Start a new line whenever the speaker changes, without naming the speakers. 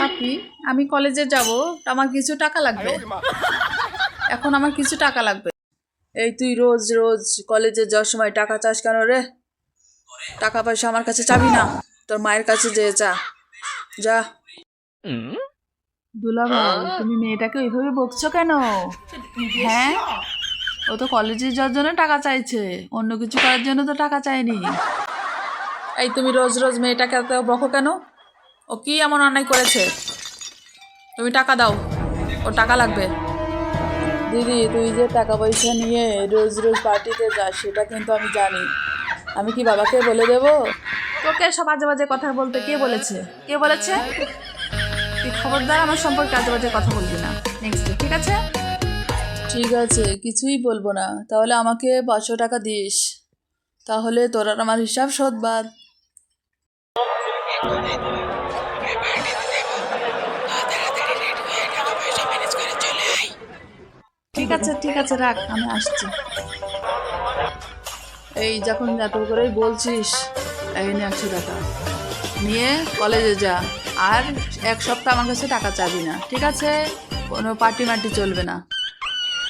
পাপি, আমি কলেজে যাব, আমার কিছু টাকা লাগবে। এখন আমার কিছু টাকা লাগবে। এই তুই রোজ রোজ কলেজে যাওয়ার সময় টাকা চাস কেন রে? টাকা পয়সা আমার কাছে চাবি না, তোর মায়ের কাছে যেয়ে চা, যা। দুলাভাই, তুমি মেয়েটাকে ওইভাবে বকছো কেন? হ্যাঁ, ও তো কলেজে যাওয়ার জন্য টাকা চাইছে, অন্য কিছু করার জন্য তো টাকা চায়নি। এই তুমি রোজ রোজ মেয়েটাকে এত বকো কেন? ও কি এমন অন্যায় করেছে? তুমি টাকা দাও, ও টাকা লাগবে। দিদি, তুই যে টাকা পয়সা নিয়ে রোজ রোজ পার্টিতে যাস সেটা কিন্তু আমি জানি। আমি কি বাবাকে বলে দেবো? তোকে সব আজে বাজে কথা বলতে কে বলেছে? কে বলেছে? তুই খবরদার আমার সম্পর্কে আজে বাজে কথা বলবি না নেক্সট, ঠিক আছে? ঠিক আছে, কিছুই বলবো না। তাহলে আমাকে 500 টাকা দিস, তাহলে তোর আর আমার হিসাব শোধবাদ। ঠিক আছে ঠিক আছে, রাখ, আমি আসছি। এই যখন এত করেই বলছিস, এই নে 100 টাকা নিয়ে কলেজে যা। আর 1 সপ্তাহ আমার কাছে টাকা চাবি না, ঠিক আছে? কোনো পার্টি মার্টি চলবে না।